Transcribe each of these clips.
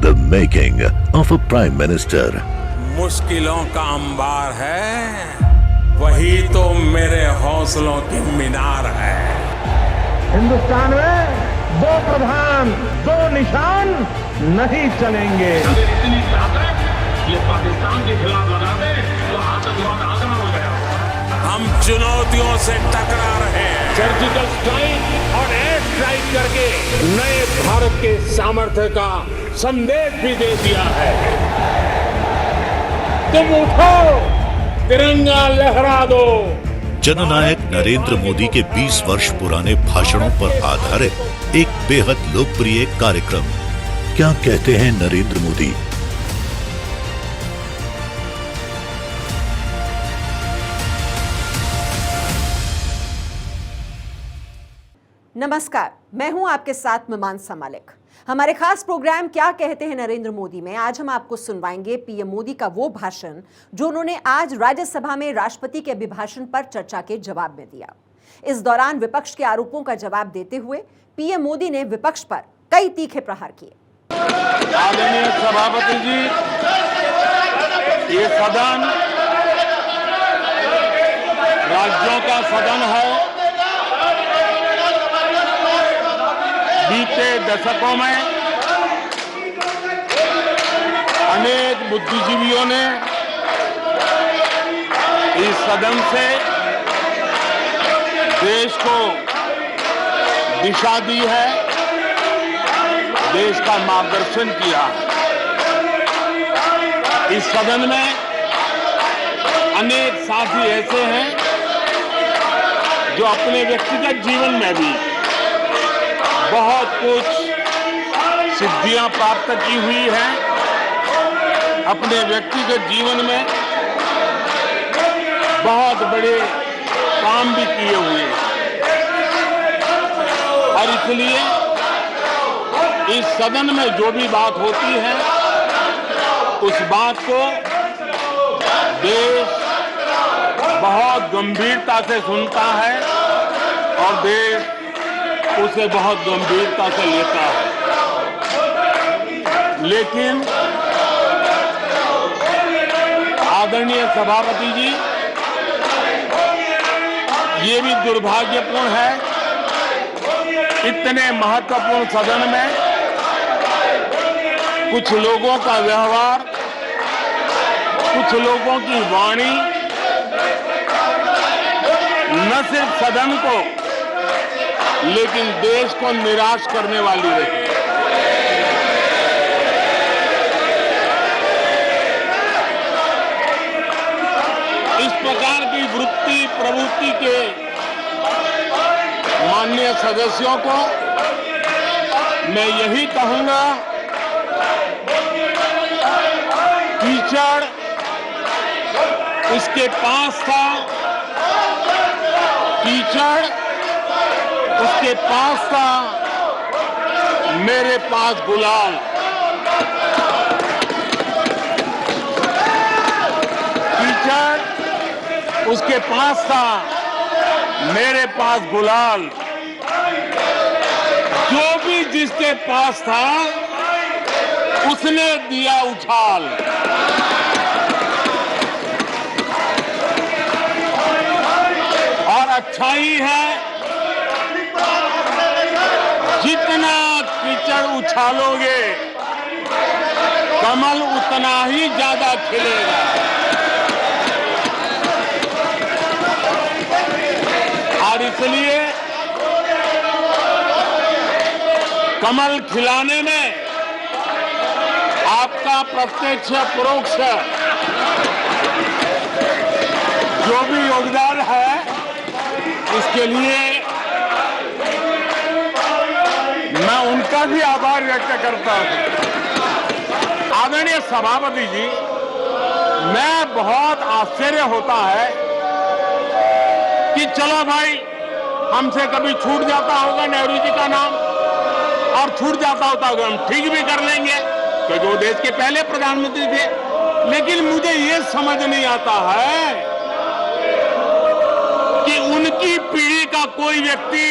The making of a Prime Minister. मुश्किलों का अंबार है, वही तो मेरे हौसलों की मीनार है। हिंदुस्तान में दो प्रधान दो निशान नहीं चलेंगे। अगर इतनी ताकत ये पाकिस्तान के खिलाफ लगा दे तो आतंकवाद आसान हो गया। हम चुनौतियों से टकरा रहे हैं। सर्जिकल स्ट्राइक और एयर स्ट्राइक करके नए भारत के सामर्थ्य का संदेश भी दे दिया है। तुम उठो, तिरंगा लहरा दो। जननायक नरेंद्र मोदी के 20 वर्ष पुराने भाषणों पर आधारित एक बेहद लोकप्रिय कार्यक्रम। क्या कहते हैं नरेंद्र मोदी? नमस्कार, मैं हूं आपके साथ मीमांसा मलिक। हमारे खास प्रोग्राम क्या कहते हैं नरेंद्र मोदी में आज हम आपको सुनवाएंगे पीएम मोदी का वो भाषण जो उन्होंने आज राज्यसभा में राष्ट्रपति के अभिभाषण पर चर्चा के जवाब में दिया। इस दौरान विपक्ष के आरोपों का जवाब देते हुए पीएम मोदी ने विपक्ष पर कई तीखे प्रहार किए। आदरणीय सभापति जी, ये सदन राज्यों का सदन है। बीते दशकों में अनेक बुद्धिजीवियों ने इस सदन से देश को दिशा दी है, देश का मार्गदर्शन किया है। इस सदन में अनेक साथी ऐसे हैं जो अपने व्यक्तिगत जीवन में भी बहुत कुछ सिद्धियां प्राप्त की हुई हैं। अपने व्यक्तिगत जीवन में बहुत बड़े काम भी किए हुए हैं और इसलिए इस सदन में जो भी बात होती है उस बात को देश बहुत गंभीरता से सुनता है और देश उसे बहुत गंभीरता से लेता है। लेकिन आदरणीय सभापति जी, ये भी दुर्भाग्यपूर्ण है, इतने महत्वपूर्ण सदन में कुछ लोगों का व्यवहार, कुछ लोगों की वाणी न सिर्फ सदन को लेकिन देश को निराश करने वाली रही। इस प्रकार की वृत्ति प्रवृत्ति के माननीय सदस्यों को मैं यही कहूंगा, कीचड़ उसके पास था, कीचड़ उसके पास था, मेरे पास गुलाल। कीचड़ उसके पास था, मेरे पास गुलाल। जो भी जिसके पास था उसने दिया उछाल। और अच्छाई है, जितना कीचड़ उछालोगे कमल उतना ही ज्यादा खिलेगा। और इसलिए कमल खिलाने में आपका प्रत्यक्ष परोक्ष जो भी योगदान है, इसके लिए मैं उनका भी आभार व्यक्त करता हूं। आदरणीय सभापति जी, मैं बहुत आश्चर्य होता है कि चलो भाई, हमसे कभी छूट जाता होगा नेहरू जी का नाम और छूट जाता होता होगा, हम ठीक भी कर लेंगे क्योंकि वो देश के पहले प्रधानमंत्री थे। लेकिन मुझे ये समझ नहीं आता है कि उनकी पीढ़ी का कोई व्यक्ति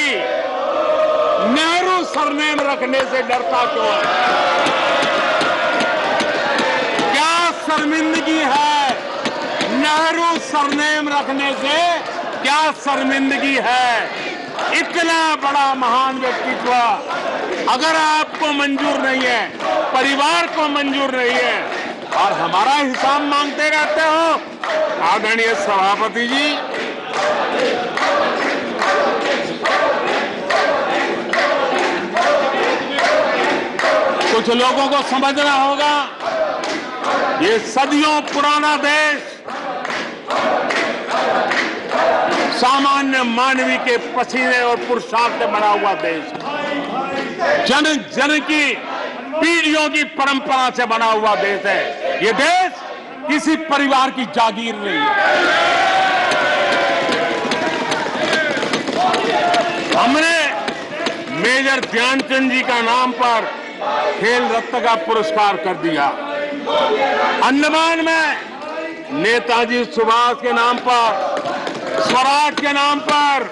नेहरू सरनेम रखने से डरता क्यों है। सरनेम रखने से क्या शर्मिंदगी है। इतना बड़ा महान व्यक्तित्व अगर आपको मंजूर नहीं है, परिवार को मंजूर नहीं है और हमारा हिसाब मांगते रहते हो। आदरणीय सभापति जी, कुछ लोगों को समझना होगा, ये सदियों पुराना देश सामान्य मानवी के पसीने और पुरुषार्थ से बना हुआ देश, जन जन की पीढ़ियों की परंपरा से बना हुआ देश है। ये देश किसी परिवार की जागीर नहीं है। हमने मेजर ध्यानचंद जी का नाम पर खेल रत्न का पुरस्कार कर दिया। अंडमान में नेताजी सुभाष के नाम पर, स्वराज के नाम पर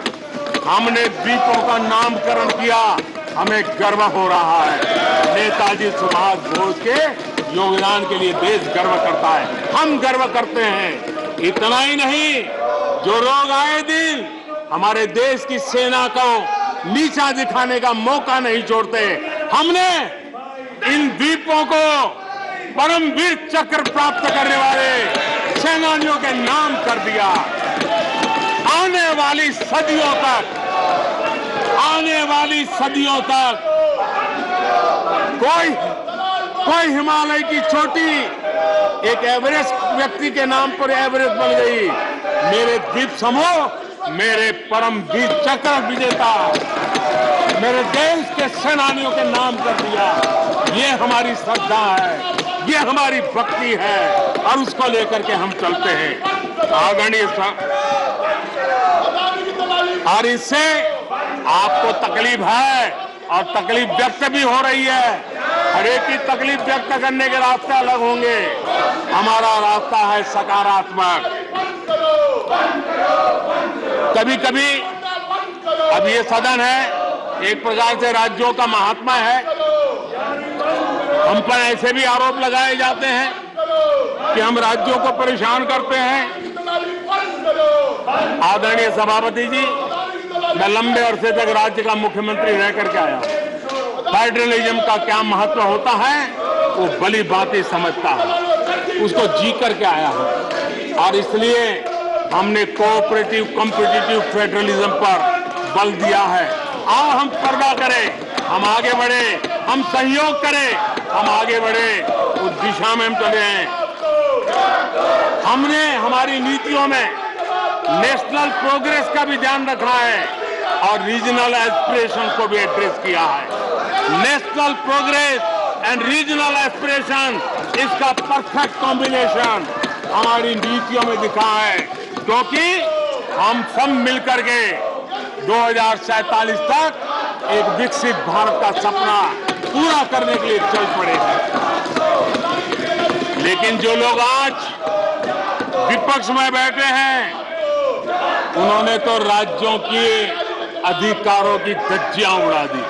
हमने द्वीपों का नामकरण किया। हमें गर्व हो रहा है। नेताजी सुभाष बोस के योगदान के लिए देश गर्व करता है, हम गर्व करते हैं। इतना ही नहीं, जो लोग आए दिन हमारे देश की सेना को नीचा दिखाने का मौका नहीं छोड़ते, हमने इन द्वीपों को परमवीर चक्र प्राप्त करने वाले सेनानियों के नाम कर दिया। आने वाली सदियों तक कोई हिमालय की चोटी एक एवरेस्ट व्यक्ति के नाम पर एवरेस्ट बन गई। मेरे द्वीप समूह मेरे परमवीर चक्र विजेता मेरे देश के सेनानियों के नाम कर दिया। ये हमारी श्रद्धा है, ये हमारी भक्ति है और उसको लेकर के हम चलते हैं। आदरणीय और इससे आपको तकलीफ है और तकलीफ व्यक्त भी हो रही है। हर एक की तकलीफ व्यक्त करने के रास्ते अलग होंगे। हमारा रास्ता है सकारात्मक। कभी कभी अब ये सदन है, एक प्रकार से राज्यों का महात्मा है, हम पर ऐसे भी आरोप लगाए जाते हैं कि हम राज्यों को परेशान करते हैं। आदरणीय सभापति जी, मैं लंबे अरसे तक राज्य का मुख्यमंत्री रह करके आया हूं। फेडरलिज्म का क्या महत्व होता है वो भली भांति समझता है, उसको जी करके आया हूं और इसलिए हमने कोऑपरेटिव कॉम्पिटिटिव फेडरलिज्म पर बल दिया है। आओ हम पर्दा करें, हम आगे बढ़े, हम सहयोग करें, हम आगे बढ़े, उस दिशा में हम चले हैं। हमने हमारी नीतियों में नेशनल प्रोग्रेस का भी ध्यान रखा है और रीजनल एस्पिरेशन को भी एड्रेस किया है। National progress and regional aspiration, इसका परफेक्ट कॉम्बिनेशन हमारी नीतियों में दिखा है, क्योंकि हम सब मिलकर के 2047 तक एक विकसित भारत का सपना पूरा करने के लिए चल पड़े हैं। लेकिन जो लोग आज विपक्ष में बैठे हैं, उन्होंने तो राज्यों के अधिकारों की धज्जियां उड़ा दी।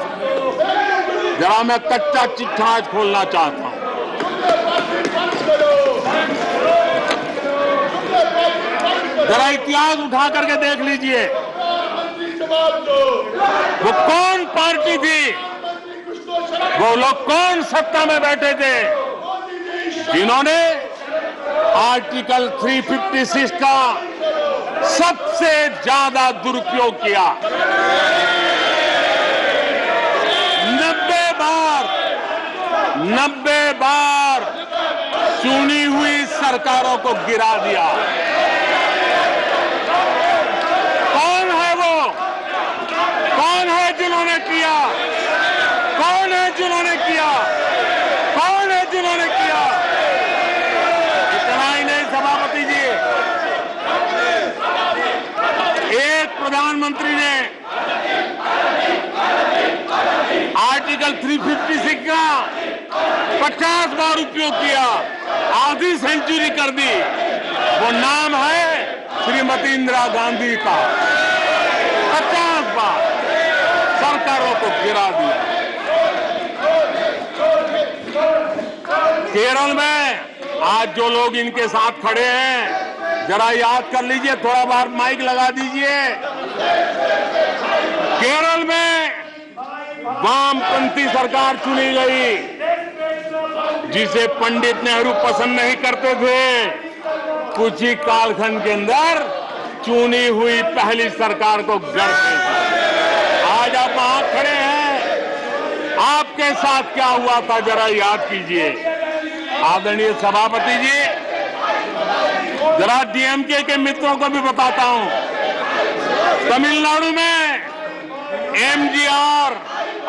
जरा मैं कच्चा चिट्ठा आज खोलना चाहता हूं। जरा इतिहास उठा करके देख लीजिए, वो कौन पार्टी थी, वो लोग कौन सत्ता में बैठे थे जिन्होंने आर्टिकल 356 का सबसे ज्यादा दुरुपयोग किया। 90 बार चुनी हुई सरकारों को गिरा दिया। कौन है वो? कौन है जिन्होंने किया? कौन है जिन्होंने किया? कौन है जिन्होंने किया? इतना ही नहीं सभापति जी, एक प्रधानमंत्री ने आर्टिकल 356 का 50 बार उपयोग किया, आधी सेंचुरी कर दी। वो नाम है श्रीमती इंदिरा गांधी का। 50 बार सरकारों को गिरा दिया। केरल में आज जो लोग इनके साथ खड़े हैं, जरा याद कर लीजिए, थोड़ा बार माइक लगा दीजिए। केरल में वामपंथी सरकार चुनी गई, जिसे पंडित नेहरू पसंद नहीं करते थे। कुछ ही कालखंड के अंदर चुनी हुई पहली सरकार को गर्व है। आज आप वहां खड़े हैं, आपके साथ क्या हुआ था जरा याद कीजिए। आदरणीय सभापति जी, जरा डीएमके के मित्रों को भी बताता हूं, तमिलनाडु में एमजीआर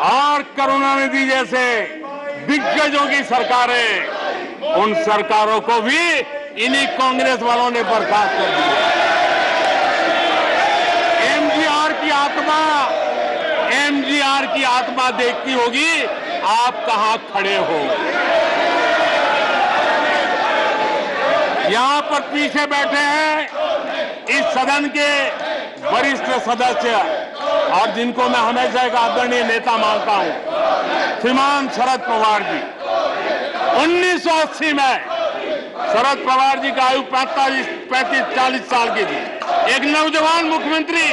और करुणानिधि जैसे दिग्गजों की सरकारें, उन सरकारों को भी इन्हीं कांग्रेस वालों ने बर्खास्त कर दिया। एमजीआर की आत्मा देखती होगी आप कहां खड़े हो। यहां पर पीछे बैठे हैं इस सदन के वरिष्ठ सदस्य और जिनको मैं हमेशा एक आदरणीय नेता मानता हूं, श्रीमान शरद पवार जी। 1980 में शरद पवार जी का आयु 35-40 साल की थी। एक नौजवान मुख्यमंत्री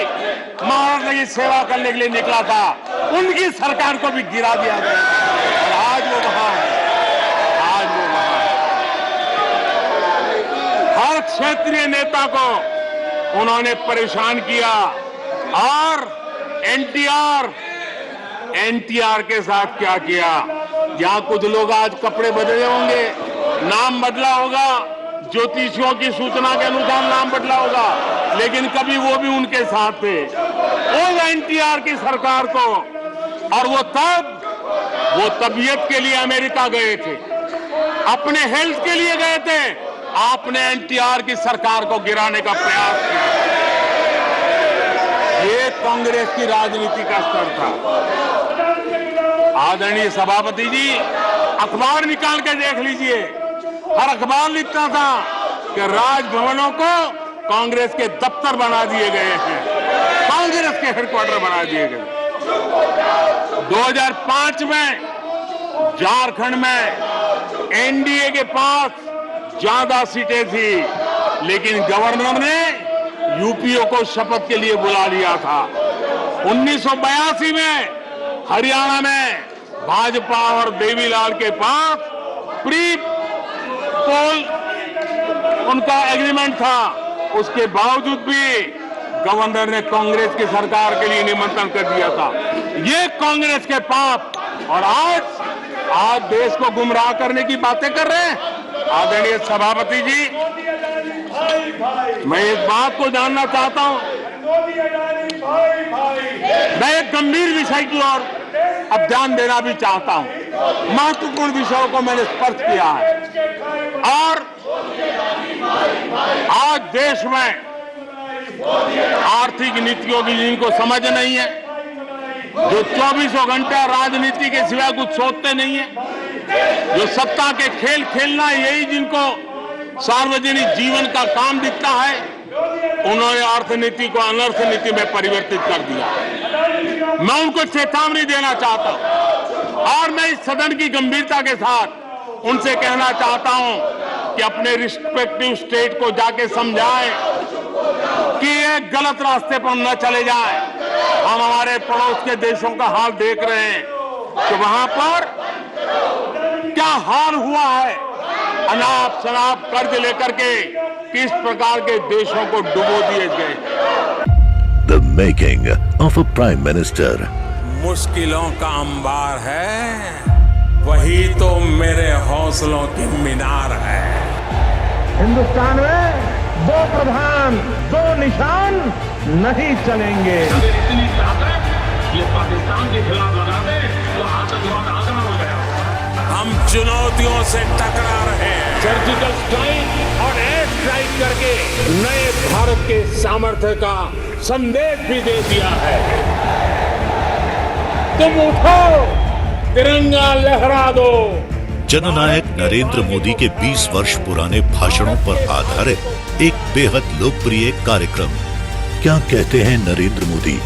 महाराष्ट्र की सेवा करने के लिए निकला था, उनकी सरकार को भी गिरा दिया गया और आज वो वहां है। आज वो वहां है। हर क्षेत्रीय नेता को उन्होंने परेशान किया और एनटीआर के साथ क्या किया। यहां कुछ लोग आज कपड़े बदले होंगे, नाम बदला होगा, ज्योतिषियों की सूचना के अनुसार नाम बदला होगा, लेकिन कभी वो भी उनके साथ थे। उस एनटीआर की सरकार को, और वो तबीयत के लिए अमेरिका गए थे, अपने हेल्थ के लिए गए थे। आपने एनटीआर की सरकार को गिराने का प्रयास किया। ये कांग्रेस की राजनीति का स्तर था। आदरणीय सभापति जी, अखबार निकाल के देख लीजिए, हर अखबार लिखता था कि राजभवनों को कांग्रेस के दफ्तर बना दिए गए हैं, कांग्रेस के हेडक्वार्टर बना दिए गए। 2005 में झारखंड में एनडीए के पास ज्यादा सीटें थी, लेकिन गवर्नर ने यूपीओ को शपथ के लिए बुला लिया था। 1982 में हरियाणा में भाजपा और देवीलाल के पास प्री पोल उनका एग्रीमेंट था, उसके बावजूद भी गवर्नर ने कांग्रेस की सरकार के लिए निमंत्रण कर दिया था। ये कांग्रेस के पाप, और आज देश को गुमराह करने की बातें कर रहे हैं। आदरणीय सभापति जी, मैं इस बात को जानना चाहता हूं, मैं एक गंभीर विषय की ओर अब ध्यान देना भी चाहता हूं। महत्वपूर्ण विषयों को मैंने स्पर्श किया है और आज देश में आर्थिक नीतियों की जिनको समझ नहीं है, जो 24 घंटा राजनीति के सिवाय कुछ सोचते नहीं है, जो सत्ता के खेल खेलना यही जिनको सार्वजनिक जीवन का काम दिखता है, उन्होंने अर्थनीति को अनर्थ नीति में परिवर्तित कर दिया। मैं उनको चेतावनी देना चाहता हूं और मैं इस सदन की गंभीरता के साथ उनसे कहना चाहता हूं कि अपने रिस्पेक्टिव स्टेट को जाके समझाएं कि ये गलत रास्ते पर न चले जाएं। हम हमारे पड़ोस के देशों का हाल देख रहे हैं कि वहां पर क्या हाल हुआ है, अनाप शनाप कर्ज लेकर के किस प्रकार के देशों को डुबो दिए गए। The making of a Prime Minister. मुश्किलों का अंबार है, वही तो मेरे हौसलों की मीनार है। हिंदुस्तान में दो प्रधान, दो निशान नहीं चलेंगे। अगर इतनी ताकत ये पाकिस्तान के खिलाफ लगा दे तो आतंकवाद आसान हो गया। हम चुनौतियों से टकरा रहे हैं। सर्जिकल स्ट्राइक और एयर स्ट्राइक करके नए भारत के सामर्थ्य का संदेश भी दे दिया है। तुम उठो, तिरंगा लहरा दो। जननायक नरेंद्र मोदी के 20 वर्ष पुराने भाषणों पर आधारित एक बेहद लोकप्रिय कार्यक्रम क्या कहते हैं नरेंद्र मोदी।